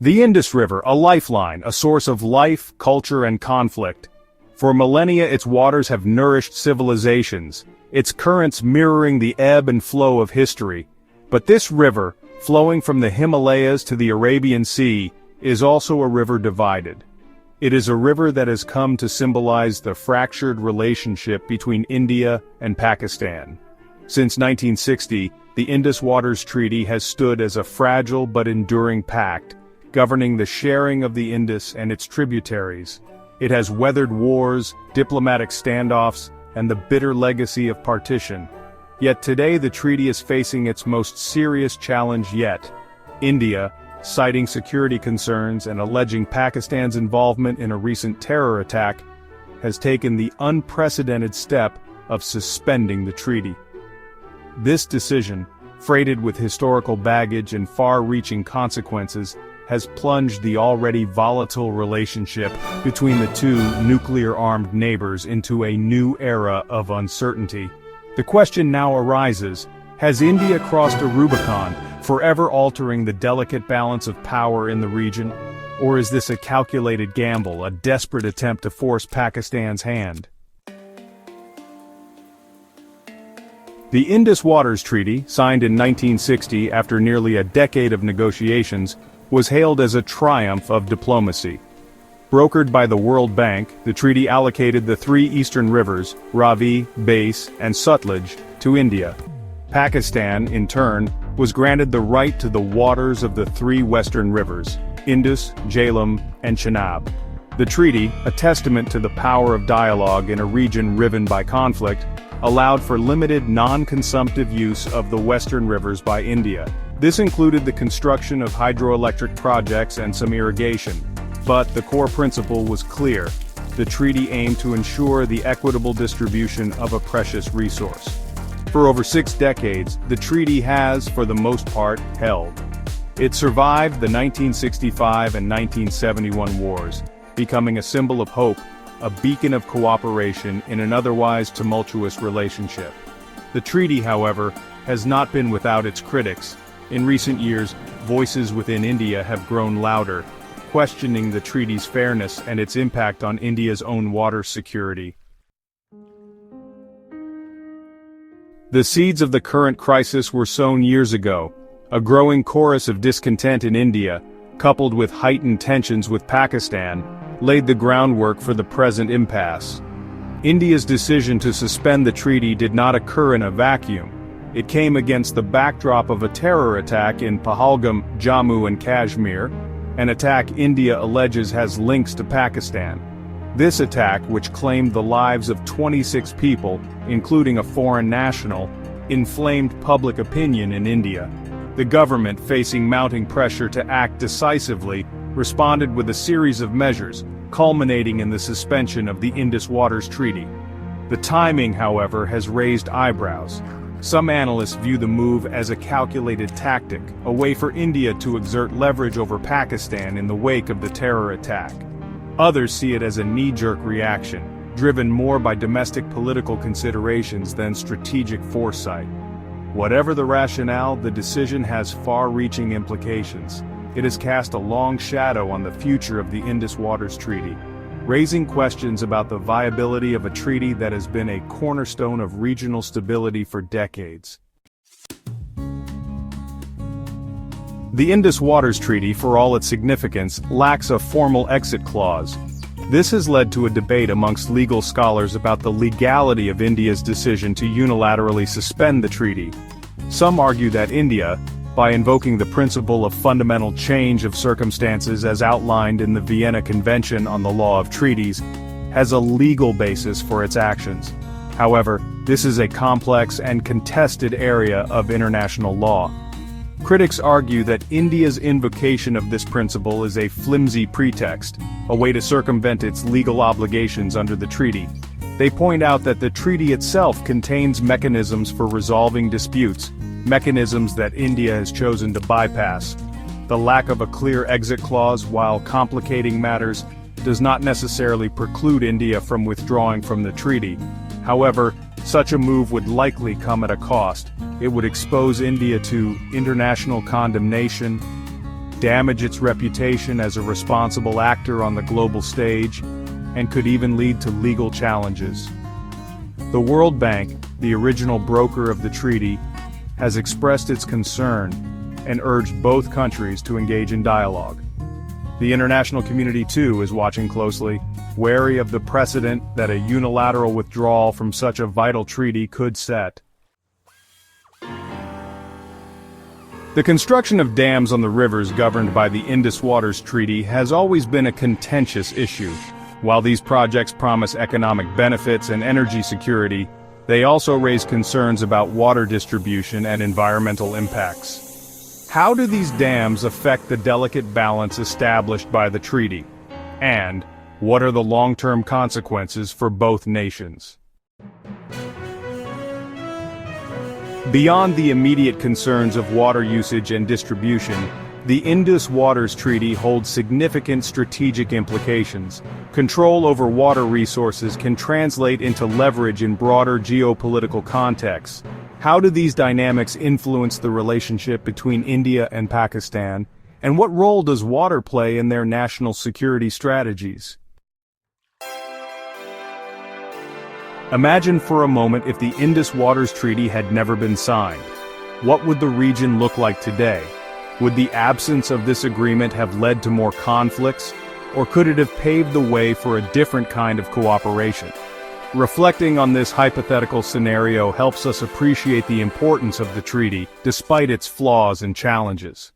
The Indus River, a lifeline, a source of life, culture, and conflict. For millennia its waters have nourished civilizations, its currents mirroring the ebb and flow of history. But this river, flowing from the Himalayas to the Arabian Sea, is also a river divided. It is a river that has come to symbolize the fractured relationship between India and Pakistan. Since 1960, the Indus Waters Treaty has stood as a fragile but enduring pact, governing the sharing of the Indus and its tributaries. It has weathered wars, diplomatic standoffs, and the bitter legacy of partition. Yet today the treaty is facing its most serious challenge yet. India, citing security concerns and alleging Pakistan's involvement in a recent terror attack, has taken the unprecedented step of suspending the treaty. This decision, freighted with historical baggage and far-reaching consequences, has plunged the already volatile relationship between the two nuclear-armed neighbors into a new era of uncertainty. The question now arises, has India crossed a Rubicon, forever altering the delicate balance of power in the region? Or is this a calculated gamble, a desperate attempt to force Pakistan's hand? The Indus Waters Treaty, signed in 1960 after nearly a decade of negotiations, was hailed as a triumph of diplomacy. Brokered by the World Bank, the treaty allocated the three eastern rivers, Ravi, Bas, and Sutlej, to India. Pakistan, in turn, was granted the right to the waters of the three western rivers, Indus, Jhelum, and Chenab. The treaty, a testament to the power of dialogue in a region riven by conflict, allowed for limited non-consumptive use of the western rivers by India. This included the construction of hydroelectric projects and some irrigation. But the core principle was clear. The treaty aimed to ensure the equitable distribution of a precious resource. For over 6 decades, the treaty has, for the most part, held. It survived the 1965 and 1971 wars, becoming a symbol of hope, a beacon of cooperation in an otherwise tumultuous relationship. The treaty, however, has not been without its critics. In recent years, voices within India have grown louder, questioning the treaty's fairness and its impact on India's own water security. The seeds of the current crisis were sown years ago. A growing chorus of discontent in India, coupled with heightened tensions with Pakistan, laid the groundwork for the present impasse. India's decision to suspend the treaty did not occur in a vacuum. It came against the backdrop of a terror attack in Pahalgam, Jammu and Kashmir, an attack India alleges has links to Pakistan. This attack, which claimed the lives of 26 people, including a foreign national, inflamed public opinion in India. The government, facing mounting pressure to act decisively, responded with a series of measures, culminating in the suspension of the Indus Waters Treaty. The timing, however, has raised eyebrows. Some analysts view the move as a calculated tactic, a way for India to exert leverage over Pakistan in the wake of the terror attack. Others see it as a knee-jerk reaction, driven more by domestic political considerations than strategic foresight. Whatever the rationale, the decision has far-reaching implications. It has cast a long shadow on the future of the Indus Waters Treaty, raising questions about the viability of a treaty that has been a cornerstone of regional stability for decades. The Indus Waters Treaty, for all its significance, lacks a formal exit clause. This has led to a debate amongst legal scholars about the legality of India's decision to unilaterally suspend the treaty. Some argue that India, by invoking the principle of fundamental change of circumstances as outlined in the Vienna Convention on the Law of Treaties, has a legal basis for its actions. However, this is a complex and contested area of international law. Critics argue that India's invocation of this principle is a flimsy pretext, a way to circumvent its legal obligations under the treaty. They point out that the treaty itself contains mechanisms for resolving disputes, mechanisms that India has chosen to bypass. The lack of a clear exit clause, while complicating matters, does not necessarily preclude India from withdrawing from the treaty. However, such a move would likely come at a cost. It would expose India to international condemnation, damage its reputation as a responsible actor on the global stage, and could even lead to legal challenges. The World Bank, the original broker of the treaty, has expressed its concern and urged both countries to engage in dialogue. The international community too is watching closely, wary of the precedent that a unilateral withdrawal from such a vital treaty could set. The construction of dams on the rivers governed by the Indus Waters Treaty has always been a contentious issue. While these projects promise economic benefits and energy security, they also raise concerns about water distribution and environmental impacts. How do these dams affect the delicate balance established by the treaty? And what are the long-term consequences for both nations? Beyond the immediate concerns of water usage and distribution, the Indus Waters Treaty holds significant strategic implications. Control over water resources can translate into leverage in broader geopolitical contexts. How do these dynamics influence the relationship between India and Pakistan, and what role does water play in their national security strategies? Imagine for a moment if the Indus Waters Treaty had never been signed. What would the region look like today? Would the absence of this agreement have led to more conflicts, or could it have paved the way for a different kind of cooperation? Reflecting on this hypothetical scenario helps us appreciate the importance of the treaty, despite its flaws and challenges.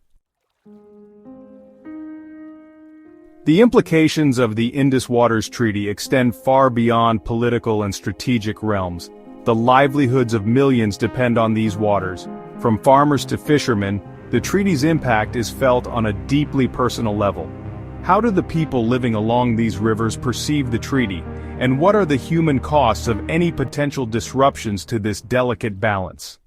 The implications of the Indus Waters Treaty extend far beyond political and strategic realms. The livelihoods of millions depend on these waters. From farmers to fishermen, the treaty's impact is felt on a deeply personal level. How do the people living along these rivers perceive the treaty, and what are the human costs of any potential disruptions to this delicate balance?